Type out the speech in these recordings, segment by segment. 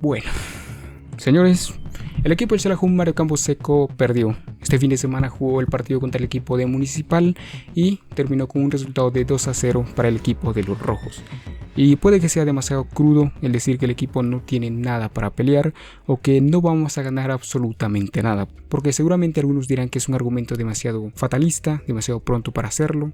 Bueno, señores, el equipo del Xelajú Mario Camposeco perdió. Este fin de semana jugó el partido contra el equipo de Municipal y terminó con un resultado de 2-0 para el equipo de los rojos. Y puede que sea demasiado crudo el decir que el equipo no tiene nada para pelear o que no vamos a ganar absolutamente nada, porque seguramente algunos dirán que es un argumento demasiado fatalista, demasiado pronto para hacerlo,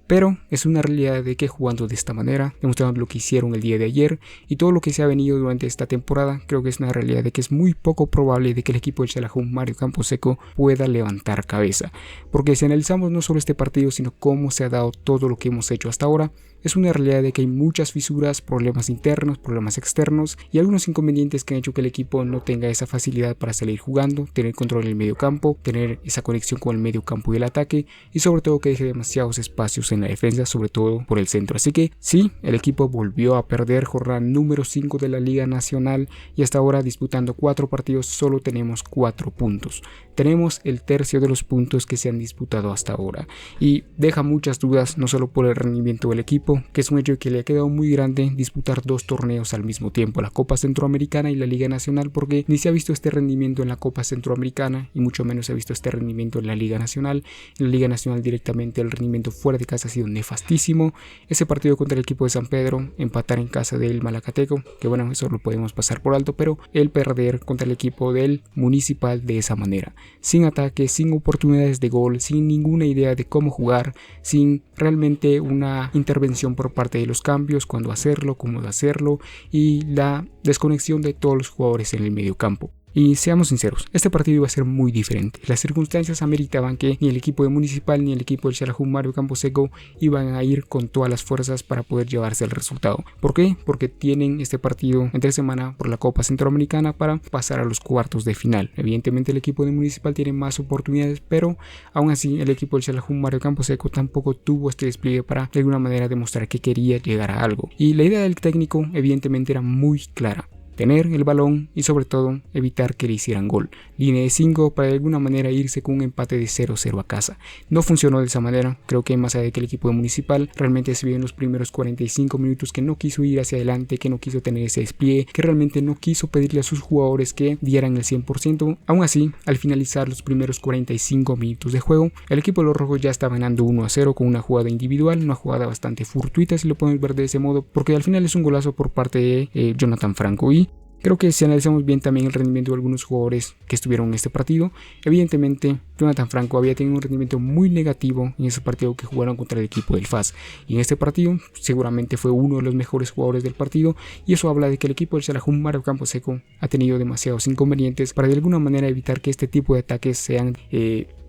pero es una realidad de que jugando de esta manera, demostrando lo que hicieron el día de ayer y todo lo que se ha venido durante esta temporada, creo que es una realidad de que es muy poco probable de que el equipo del Xelajú Mario Camposeco pueda levantar cabeza, porque si analizamos no solo este partido sino cómo se ha dado todo lo que hemos hecho hasta ahora, es una realidad de que hay muchas fisuras, problemas internos, problemas externos y algunos inconvenientes que han hecho que el equipo no tenga esa facilidad para salir jugando, tener control en el medio campo, tener esa conexión con el medio campo y el ataque y sobre todo que deje demasiados espacios en la defensa, sobre todo por el centro. Así que sí, el equipo volvió a perder jornada número 5 de la Liga Nacional y hasta ahora disputando 4 partidos solo tenemos 4 puntos. Tenemos el tercio de los puntos que se han disputado hasta ahora y deja muchas dudas no solo por el rendimiento del equipo, que es un hecho que le ha quedado muy grande disputar 2 torneos al mismo tiempo, la Copa Centroamericana y la Liga Nacional, porque ni se ha visto este rendimiento en la Copa Centroamericana y mucho menos se ha visto este rendimiento en la Liga Nacional. En la Liga Nacional directamente el rendimiento fuera de casa ha sido nefastísimo. Ese partido contra el equipo de San Pedro, empatar en casa del Malacateco, que bueno, eso lo podemos pasar por alto, pero el perder contra el equipo del Municipal de esa manera, sin ataque, sin oportunidades de gol, sin ninguna idea de cómo jugar, sin realmente una intervención por parte de los cambios, cuándo hacerlo, cómo hacerlo y la desconexión de todos los jugadores en el medio campo. Y seamos sinceros, este partido iba a ser muy diferente. Las circunstancias ameritaban que ni el equipo de Municipal ni el equipo del Xelajú Mario Camposeco iban a ir con todas las fuerzas para poder llevarse el resultado. ¿Por qué? Porque tienen este partido entre semana por la Copa Centroamericana para pasar a los cuartos de final. Evidentemente el equipo de Municipal tiene más oportunidades, pero aún así el equipo del Xelajú Mario Camposeco tampoco tuvo este despliegue para de alguna manera demostrar que quería llegar a algo. Y la idea del técnico evidentemente era muy clara: tener el balón y sobre todo evitar que le hicieran gol. Línea de 5 para de alguna manera irse con un empate de 0-0 a casa. No funcionó de esa manera. Creo que más allá de que el equipo de Municipal realmente se vio en los primeros 45 minutos que no quiso ir hacia adelante, que no quiso tener ese despliegue, que realmente no quiso pedirle a sus jugadores que dieran el 100%. Aún así, al finalizar los primeros 45 minutos de juego, el equipo de los rojos ya estaba ganando 1-0 con una jugada individual, una jugada bastante fortuita si lo podemos ver de ese modo, porque al final es un golazo por parte de Jonathan Franco. Y creo que si analizamos bien también el rendimiento de algunos jugadores que estuvieron en este partido, evidentemente Jonathan Franco había tenido un rendimiento muy negativo en ese partido que jugaron contra el equipo del FAS, y en este partido seguramente fue uno de los mejores jugadores del partido, y eso habla de que el equipo del Xelajú Mario Camposeco ha tenido demasiados inconvenientes para de alguna manera evitar que este tipo de ataques sean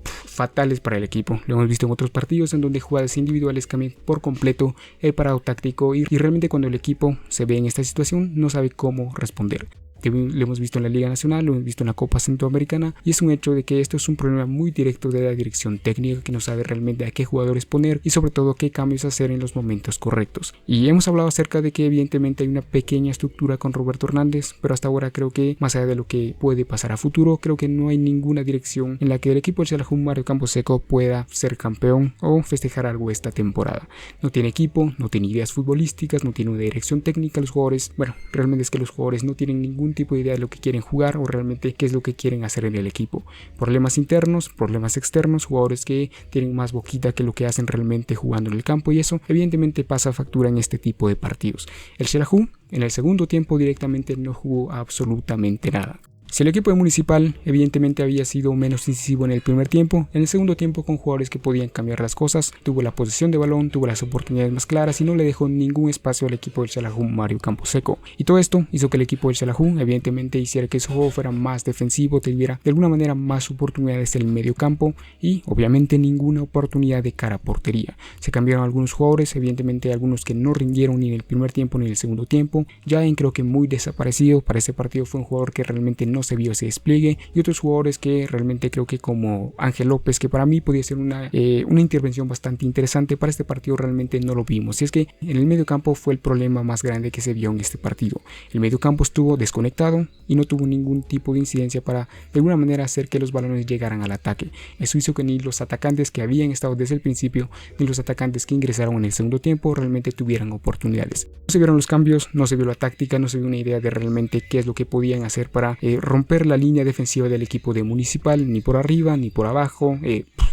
fatales para el equipo. Lo hemos visto en otros partidos en donde jugadas individuales cambian por completo el parado táctico y realmente cuando el equipo se ve en esta situación no sabe cómo responder. Lo hemos visto en la Liga Nacional, lo hemos visto en la Copa Centroamericana, y es un hecho de que esto es un problema muy directo de la dirección técnica, que no sabe realmente a qué jugadores poner y sobre todo qué cambios hacer en los momentos correctos. Y hemos hablado acerca de que evidentemente hay una pequeña estructura con Roberto Hernández, pero hasta ahora creo que más allá de lo que puede pasar a futuro, creo que no hay ninguna dirección en la que el equipo del Xelajú Mario Camposeco pueda ser campeón o festejar algo esta temporada. No tiene equipo, no tiene ideas futbolísticas, no tiene una dirección técnica. Los jugadores, bueno, realmente es que los jugadores no tienen ningún tipo de idea de lo que quieren jugar o realmente qué es lo que quieren hacer en el equipo. Problemas internos, problemas externos, jugadores que tienen más boquita que lo que hacen realmente jugando en el campo, y eso evidentemente pasa factura en este tipo de partidos. El Xelajú en el segundo tiempo directamente no jugó absolutamente nada. Si el equipo de Municipal evidentemente había sido menos incisivo en el primer tiempo, en el segundo tiempo con jugadores que podían cambiar las cosas, tuvo la posesión de balón, tuvo las oportunidades más claras y no le dejó ningún espacio al equipo del Xelajú Mario Camposeco. Y todo esto hizo que el equipo del Xelajú evidentemente hiciera que su juego fuera más defensivo, tuviera de alguna manera más oportunidades en el medio campo y obviamente ninguna oportunidad de cara a portería. Se cambiaron algunos jugadores, evidentemente algunos que no rindieron ni en el primer tiempo ni en el segundo tiempo. Jaden creo que muy desaparecido para ese partido, fue un jugador que realmente no no se vio ese despliegue, y otros jugadores que realmente creo que como Ángel López, que para mí podía ser una intervención bastante interesante para este partido, realmente no lo vimos. Y es que en el medio campo fue el problema más grande que se vio en este partido. El medio campo estuvo desconectado y no tuvo ningún tipo de incidencia para de alguna manera hacer que los balones llegaran al ataque. Eso hizo que ni los atacantes que habían estado desde el principio ni los atacantes que ingresaron en el segundo tiempo realmente tuvieran oportunidades. No se vieron los cambios, no se vio la táctica, no se vio una idea de realmente qué es lo que podían hacer para romper la línea defensiva del equipo de Municipal, ni por arriba ni por abajo.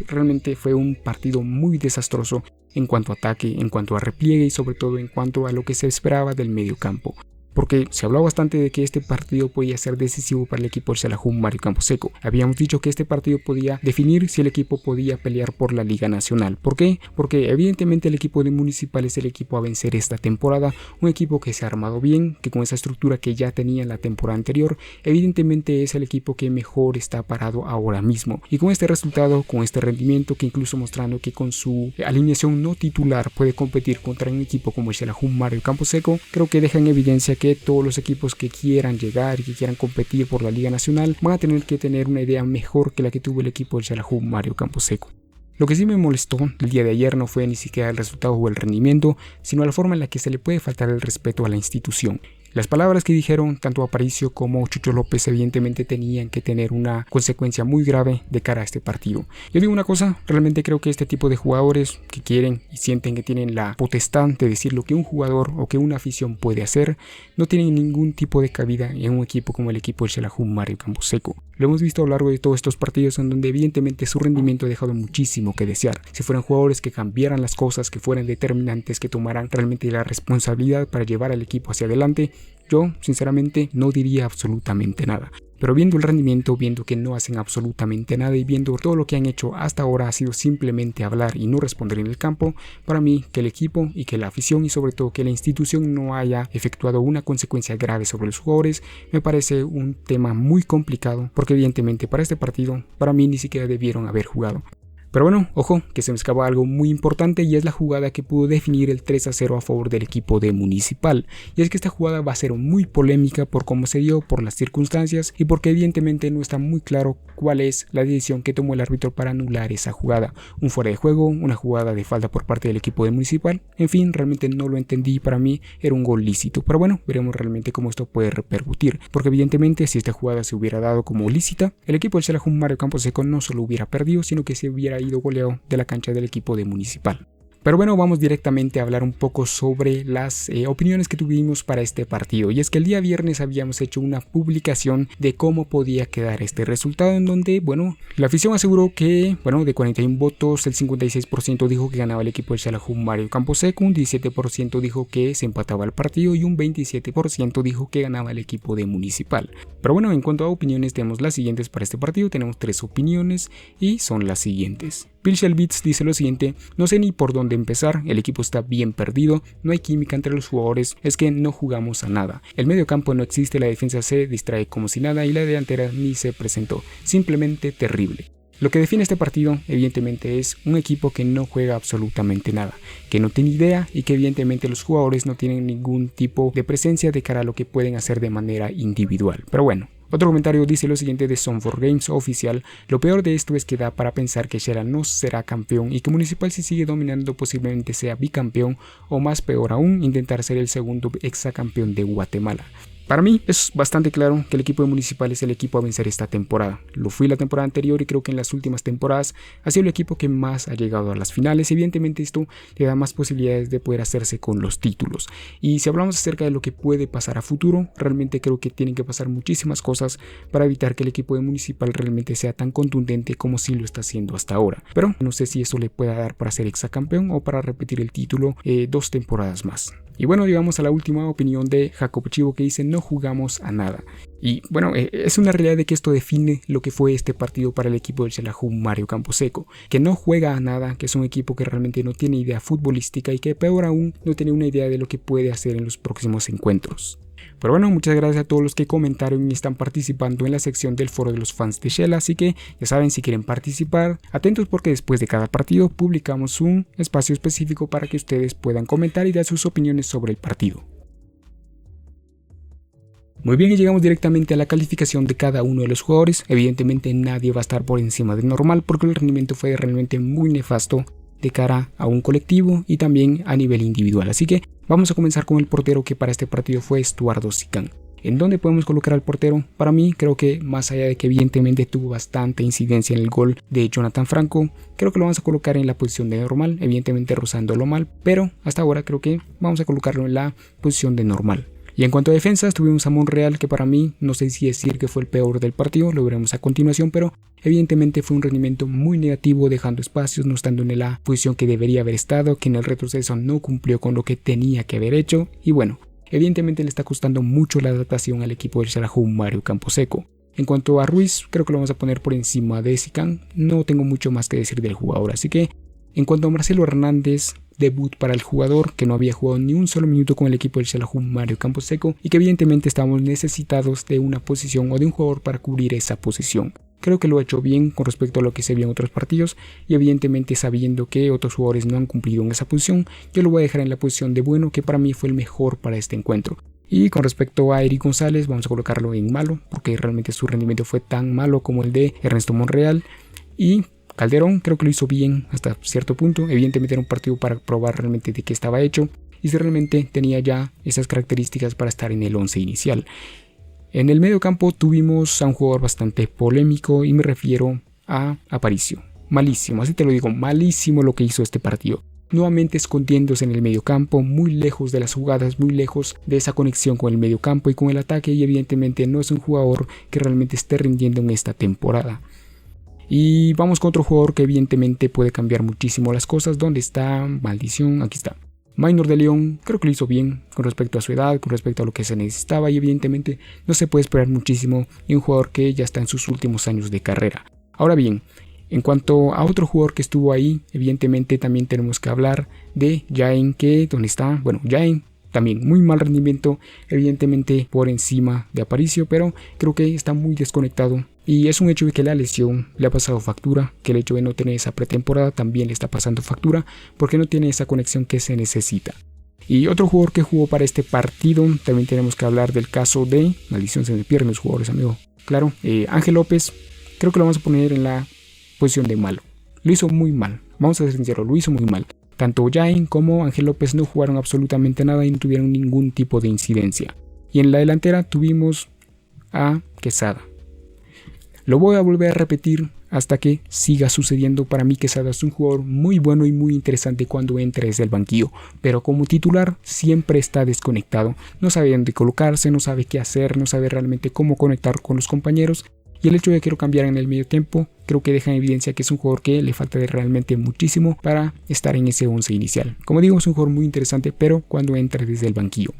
Realmente fue un partido muy desastroso en cuanto a ataque, en cuanto a repliegue y sobre todo en cuanto a lo que se esperaba del medio campo. Porque se habló bastante de que este partido podía ser decisivo para el equipo del Xelajú Mario Camposeco. Habíamos dicho que este partido podía definir si el equipo podía pelear por la Liga Nacional. ¿Por qué? Porque evidentemente el equipo de Municipal es el equipo a vencer esta temporada, un equipo que se ha armado bien, que con esa estructura que ya tenía en la temporada anterior, evidentemente es el equipo que mejor está parado ahora mismo. Y con este resultado, con este rendimiento, que incluso mostrando que con su alineación no titular puede competir contra un equipo como el Xelajú Mario Camposeco, creo que deja en evidencia que todos los equipos que quieran llegar y que quieran competir por la Liga Nacional van a tener que tener una idea mejor que la que tuvo el equipo del Xelajú Mario Camposeco. Lo que sí me molestó el día de ayer no fue ni siquiera el resultado o el rendimiento, sino la forma en la que se le puede faltar el respeto a la institución. Las palabras que dijeron tanto Aparicio como Chucho López evidentemente tenían que tener una consecuencia muy grave de cara a este partido. Yo digo una cosa, realmente creo que este tipo de jugadores que quieren y sienten que tienen la potestad de decir lo que un jugador o que una afición puede hacer, no tienen ningún tipo de cabida en un equipo como el equipo del Xelajú Mario Camposeco. Lo hemos visto a lo largo de todos estos partidos en donde evidentemente su rendimiento ha dejado muchísimo que desear. Si fueran jugadores que cambiaran las cosas, que fueran determinantes, que tomaran realmente la responsabilidad para llevar al equipo hacia adelante, yo sinceramente no diría absolutamente nada. Pero viendo el rendimiento, viendo que no hacen absolutamente nada y viendo todo lo que han hecho hasta ahora ha sido simplemente hablar y no responder en el campo, para mí que el equipo y que la afición y sobre todo que la institución no haya efectuado una consecuencia grave sobre los jugadores me parece un tema muy complicado, porque evidentemente para este partido para mí ni siquiera debieron haber jugado. Pero bueno, ojo, que se me escapa algo muy importante y es la jugada que pudo definir el 3-0 a favor del equipo de Municipal. Y es que esta jugada va a ser muy polémica por cómo se dio, por las circunstancias y porque evidentemente no está muy claro cuál es la decisión que tomó el árbitro para anular esa jugada. Un fuera de juego, una jugada de falta por parte del equipo de Municipal. En fin, realmente no lo entendí y para mí era un gol lícito. Pero bueno, veremos realmente cómo esto puede repercutir. Porque evidentemente si esta jugada se hubiera dado como lícita, el equipo del Xelajú Mario Camposeco no solo hubiera perdido, sino que se hubiera ido goleado de la cancha del equipo de Municipal. Pero bueno, vamos directamente a hablar un poco sobre las opiniones que tuvimos para este partido. Y es que el día viernes habíamos hecho una publicación de cómo podía quedar este resultado, en donde, bueno, la afición aseguró que, bueno, de 41 votos, el 56% dijo que ganaba el equipo del Xelajú Mario Camposeco, un 17% dijo que se empataba el partido y un 27% dijo que ganaba el equipo de Municipal. Pero bueno, en cuanto a opiniones, tenemos las siguientes para este partido. Tenemos 3 opiniones y son las siguientes. Pilchel Beats dice lo siguiente: no sé ni por dónde empezar, el equipo está bien perdido, no hay química entre los jugadores, es que no jugamos a nada. El medio campo no existe, la defensa se distrae como si nada y la delantera ni se presentó. Simplemente terrible. Lo que define este partido evidentemente es un equipo que no juega absolutamente nada, que no tiene idea y que evidentemente los jugadores no tienen ningún tipo de presencia de cara a lo que pueden hacer de manera individual. Pero bueno. Otro comentario dice lo siguiente de Son4Games oficial: lo peor de esto es que da para pensar que Xela no será campeón y que Municipal, si sigue dominando, posiblemente sea bicampeón o más peor aún, intentar ser el segundo exacampeón de Guatemala. Para mí es bastante claro que el equipo de Municipal es el equipo a vencer esta temporada. Lo fui la temporada anterior y creo que en las últimas temporadas ha sido el equipo que más ha llegado a las finales. Evidentemente esto le da más posibilidades de poder hacerse con los títulos. Y si hablamos acerca de lo que puede pasar a futuro, realmente creo que tienen que pasar muchísimas cosas para evitar que el equipo de Municipal realmente sea tan contundente como sí lo está haciendo hasta ahora. Pero no sé si eso le pueda dar para ser exacampeón o para repetir el título 2 temporadas más. Y bueno, llegamos a la última opinión de Jacob Chivo, que dice: no jugamos a nada. Y bueno, es una realidad de que esto define lo que fue este partido para el equipo del Xelajú Mario Camposeco, que no juega a nada, que es un equipo que realmente no tiene idea futbolística y que peor aún no tiene una idea de lo que puede hacer en los próximos encuentros. Pero bueno, muchas gracias a todos los que comentaron y están participando en la sección del foro de los fans de Xela, así que ya saben, si quieren participar, atentos porque después de cada partido publicamos un espacio específico para que ustedes puedan comentar y dar sus opiniones sobre el partido. Muy bien, y llegamos directamente a la calificación de cada uno de los jugadores. Evidentemente nadie va a estar por encima del normal porque el rendimiento fue realmente muy nefasto de cara a un colectivo y también a nivel individual. Así que vamos a comenzar con el portero, que para este partido fue Estuardo Zicán. ¿En dónde podemos colocar al portero? Para mí creo que más allá de que evidentemente tuvo bastante incidencia en el gol de Jonathan Franco, creo que lo vamos a colocar en la posición de normal, evidentemente rozándolo mal, pero hasta ahora creo que vamos a colocarlo en la posición de normal. Y en cuanto a defensas, tuvimos a Monreal, que para mí, no sé si decir que fue el peor del partido, lo veremos a continuación, pero evidentemente fue un rendimiento muy negativo, dejando espacios, no estando en la posición que debería haber estado, que en el retroceso no cumplió con lo que tenía que haber hecho, y bueno, evidentemente le está costando mucho la adaptación al equipo del Xelajú Mario Camposeco. En cuanto a Ruiz, creo que lo vamos a poner por encima de Zicán, no tengo mucho más que decir del jugador, así que en cuanto a Marcelo Hernández, debut para el jugador que no había jugado ni un solo minuto con el equipo del Xelajú Mario Camposeco y que evidentemente estábamos necesitados de una posición o de un jugador para cubrir esa posición. Creo que lo ha hecho bien con respecto a lo que se vio en otros partidos y evidentemente sabiendo que otros jugadores no han cumplido en esa posición, yo lo voy a dejar en la posición de bueno, que para mí fue el mejor para este encuentro. Y con respecto a Eric González, vamos a colocarlo en malo, porque realmente su rendimiento fue tan malo como el de Ernesto Monreal. Y Calderón creo que lo hizo bien hasta cierto punto, evidentemente era un partido para probar realmente de qué estaba hecho y si realmente tenía ya esas características para estar en el 11 inicial. En el medio campo tuvimos a un jugador bastante polémico y me refiero a Aparicio. Malísimo, así te lo digo, malísimo lo que hizo este partido. Nuevamente escondiéndose en el medio campo, muy lejos de las jugadas, muy lejos de esa conexión con el medio campo y con el ataque, y evidentemente no es un jugador que realmente esté rindiendo en esta temporada. Y vamos con otro jugador que evidentemente puede cambiar muchísimo las cosas. ¿Dónde está? Maldición, aquí está. Maynor de León, creo que lo hizo bien con respecto a su edad, con respecto a lo que se necesitaba y evidentemente no se puede esperar muchísimo en un jugador que ya está en sus últimos años de carrera. Ahora bien, en cuanto a otro jugador que estuvo ahí, evidentemente también tenemos que hablar de Jaén, que ¿dónde está? Bueno, Jaén también muy mal rendimiento, evidentemente por encima de Aparicio, pero creo que está muy desconectado. Y es un hecho de que la lesión le ha pasado factura, que el hecho de no tener esa pretemporada también le está pasando factura, porque no tiene esa conexión que se necesita. Y otro jugador que jugó para este partido, también tenemos que hablar del caso de, maldición se me pierden los jugadores, amigo. Claro, Ángel López, creo que lo vamos a poner en la posición de malo. Lo hizo muy mal, vamos a ser sinceros, lo hizo muy mal. Tanto Jaén como Ángel López no jugaron absolutamente nada y no tuvieron ningún tipo de incidencia. Y en la delantera tuvimos a Quesada. Lo voy a volver a repetir hasta que siga sucediendo. Para mí Quesada es un jugador muy bueno y muy interesante cuando entra desde el banquillo, pero como titular siempre está desconectado. No sabe dónde colocarse, no sabe qué hacer, no sabe realmente cómo conectar con los compañeros. Y el hecho de que lo cambiara en el medio tiempo creo que deja en evidencia que es un jugador que le falta de realmente muchísimo para estar en ese 11 inicial. Como digo, es un jugador muy interesante, pero cuando entra desde el banquillo.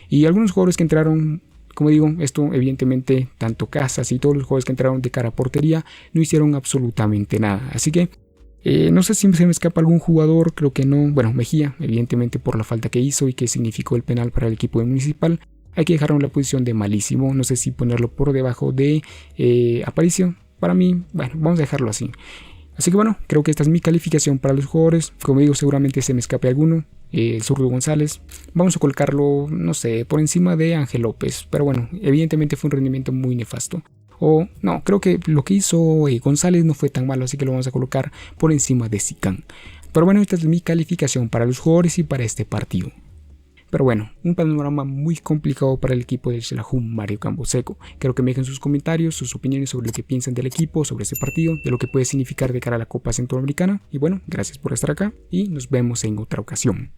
Y algunos jugadores que entraron, como digo, esto evidentemente tanto Casas y todos los jugadores que entraron de cara a portería no hicieron absolutamente nada. Así que no sé si se me escapa algún jugador, creo que no. Bueno, Mejía, evidentemente por la falta que hizo y que significó el penal para el equipo de Municipal. Hay que dejarlo en la posición de malísimo, no sé si ponerlo por debajo de Aparicio. Para mí, bueno, vamos a dejarlo así. Así que bueno, creo que esta es mi calificación para los jugadores. Como digo, seguramente se me escape alguno. El zurdo González, vamos a colocarlo, no sé, por encima de Ángel López. Pero bueno, evidentemente fue un rendimiento muy nefasto. O no, creo que lo que hizo González no fue tan malo, así que lo vamos a colocar por encima de Zicán. Pero bueno, esta es mi calificación para los jugadores y para este partido. Pero bueno, un panorama muy complicado para el equipo del Xelajú Mario Camposeco. Quiero que me dejen sus comentarios, sus opiniones sobre lo que piensan del equipo, sobre ese partido, de lo que puede significar de cara a la Copa Centroamericana. Y bueno, gracias por estar acá y nos vemos en otra ocasión.